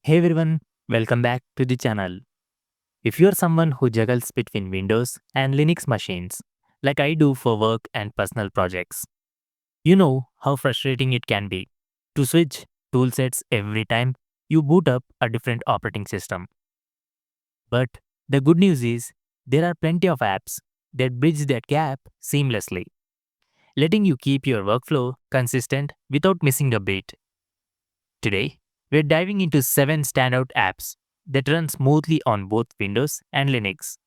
Hey everyone, welcome back to the channel. If you're someone who juggles between Windows and Linux machines, like I do for work and personal projects, you know how frustrating it can be to switch toolsets every time you boot up a different operating system. But the good news is there are plenty of apps that bridge that gap seamlessly, letting you keep your workflow consistent without missing a beat. Today, we're diving into 7 standout apps that run smoothly on both Windows and Linux.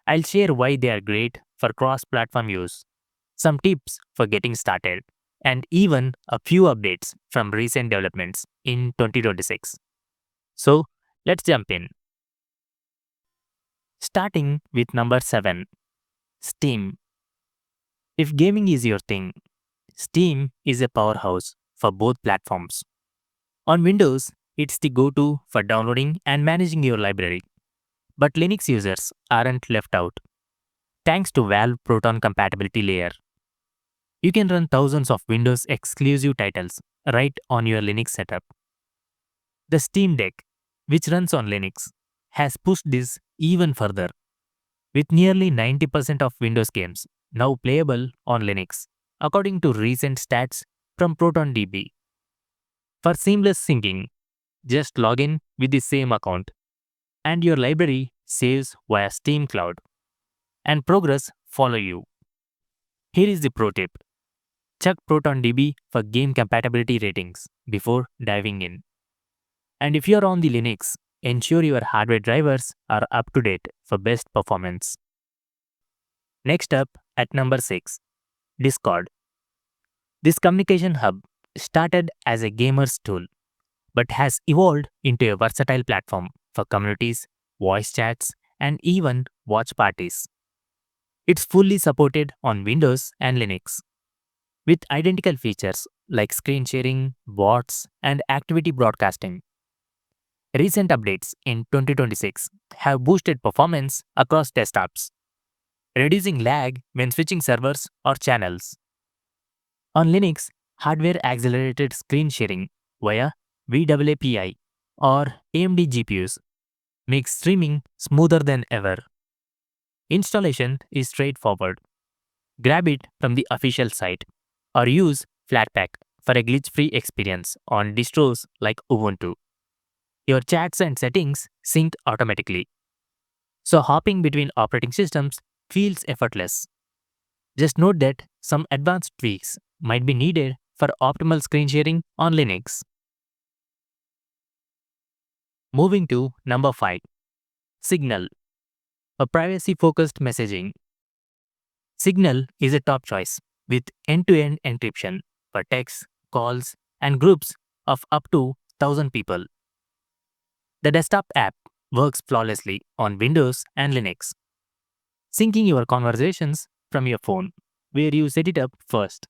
I'll share why they are great for cross platform use, some tips for getting started, and even a few updates from recent developments in 2026. So, let's jump in. Starting with number 7, Steam. If gaming is your thing, Steam is a powerhouse for both platforms. On Windows, it's the go to for downloading and managing your library. But Linux users aren't left out. Thanks to Valve Proton compatibility layer, you can run thousands of Windows exclusive titles right on your Linux setup. The Steam Deck, which runs on Linux, has pushed this even further, with nearly 90% of Windows games now playable on Linux, according to recent stats from ProtonDB. For seamless syncing, just log in with the same account, and your library saves via Steam Cloud, and progress follow you. Here is the pro tip. Check ProtonDB for game compatibility ratings before diving in. And if you're on the Linux, ensure your hardware drivers are up to date for best performance. Next up, at number 6, Discord. This communication hub started as a gamer's tool but has evolved into a versatile platform for communities, voice chats, and even watch parties. It's fully supported on Windows and Linux, with identical features like screen sharing, bots, and activity broadcasting. Recent updates in 2026 have boosted performance across desktops, reducing lag when switching servers or channels. On Linux, hardware accelerated screen sharing via VAAPI or AMD GPUs makes streaming smoother than ever. Installation is straightforward. Grab it from the official site or use Flatpak for a glitch-free experience on distros like Ubuntu. Your chats and settings sync automatically, so hopping between operating systems feels effortless. Just note that some advanced tweaks might be needed for optimal screen sharing on Linux. Moving to number 5, Signal, a privacy-focused messaging. Signal is a top choice with end-to-end encryption for texts, calls, and groups of up to 1,000 people. The desktop app works flawlessly on Windows and Linux, syncing your conversations from your phone, where you set it up first.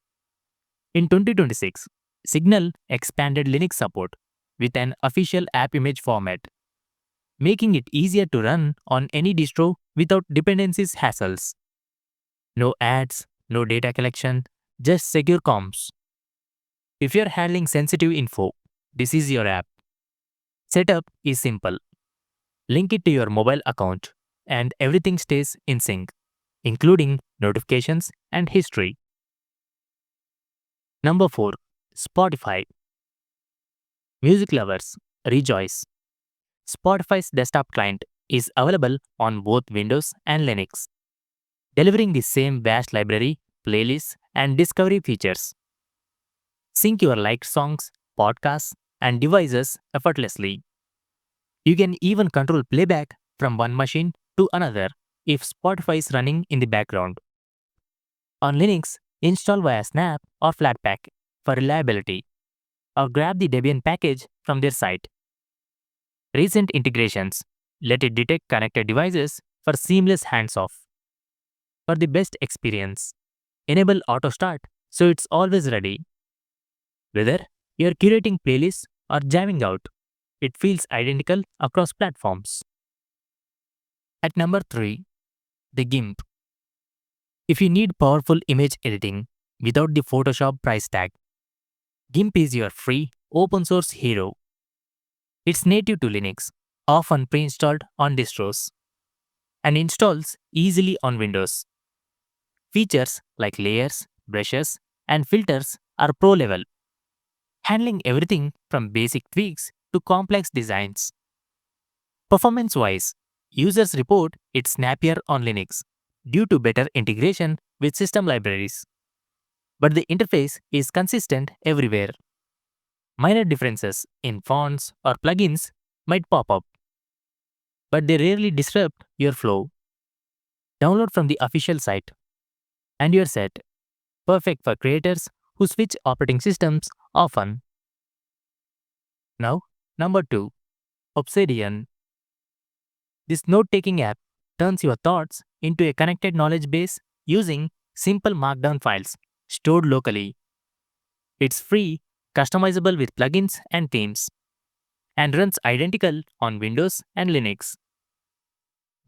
In 2026, Signal expanded Linux support with an official app image format, making it easier to run on any distro without dependencies hassles. No ads, no data collection, just secure comms. If you're handling sensitive info, this is your app. Setup is simple. Link it to your mobile account, and everything stays in sync, including notifications and history. Number 4, Spotify. Music lovers, rejoice. Spotify's desktop client is available on both Windows and Linux, delivering the same vast library, playlists, and discovery features. Sync your liked songs, podcasts, and devices effortlessly. You can even control playback from one machine to another if Spotify is running in the background. On Linux, install via Snap or Flatpak for reliability, or grab the Debian package from their site. Recent integrations let it detect connected devices for seamless hands-off. For the best experience, enable auto start so it's always ready. Whether you're curating playlists or jamming out, it feels identical across platforms. At number 3, the GIMP. If you need powerful image editing without the Photoshop price tag, GIMP is your free open source hero. It's native to Linux, often pre-installed on distros, and installs easily on Windows. Features like layers, brushes, and filters are pro level, handling everything from basic tweaks to complex designs. Performance wise, users report it's snappier on Linux due to better integration with system libraries. But the interface is consistent everywhere. Minor differences in fonts or plugins might pop up, but they rarely disrupt your flow. Download from the official site, and you're set. Perfect for creators who switch operating systems often. Now, number 2, Obsidian. This note taking app turns your thoughts into a connected knowledge base using simple markdown files stored locally. It's free, customizable with plugins and themes, and runs identical on Windows and Linux.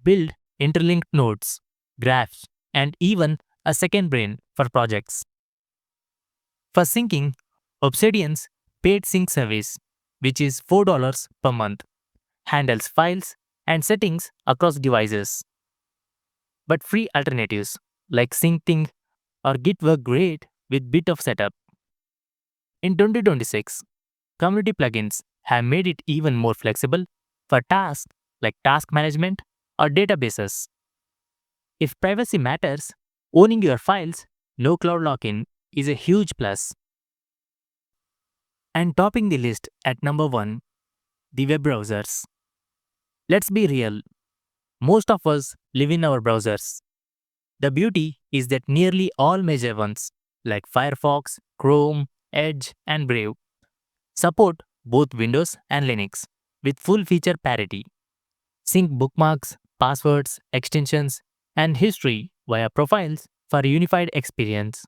Build interlinked nodes, graphs, and even a second brain for projects. For syncing, Obsidian's paid sync service, which is $4 per month, handles files and settings across devices. But free alternatives like Syncthing or Git work great with bit of setup. In 2026, community plugins have made it even more flexible for tasks like task management or databases. If privacy matters, owning your files, no cloud lock-in is a huge plus. And topping the list at number 1, the web browsers. Let's be real, most of us live in our browsers. The beauty is that nearly all major ones, like Firefox, Chrome, Edge, and Brave, support both Windows and Linux with full feature parity. Sync bookmarks, passwords, extensions, and history via profiles for a unified experience.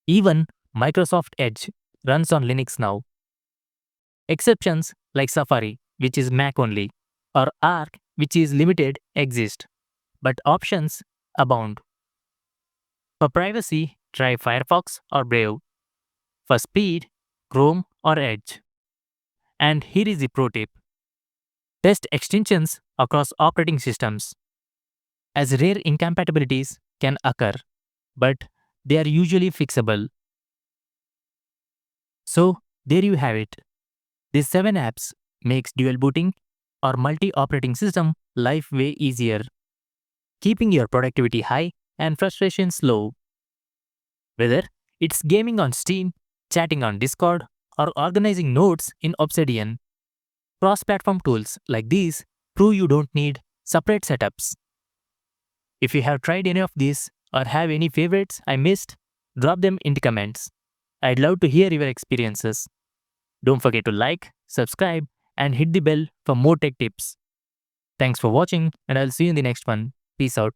Even Microsoft Edge runs on Linux now. Exceptions like Safari, which is Mac only, or Arc, which is limited, exist, but options abound. For privacy, try Firefox or Brave. For speed, Chrome or Edge. And here is the pro tip. Test extensions across operating systems, as rare incompatibilities can occur, but they are usually fixable. So, there you have it. These 7 apps makes dual booting or multi-operating system life way easier, keeping your productivity high and frustrations low. Whether it's gaming on Steam, chatting on Discord, or organizing notes in Obsidian, cross-platform tools like these prove you don't need separate setups. If you have tried any of these or have any favorites I missed, drop them in the comments. I'd love to hear your experiences. Don't forget to like, subscribe, and hit the bell for more tech tips. Thanks for watching, and I'll see you in the next one. Peace out.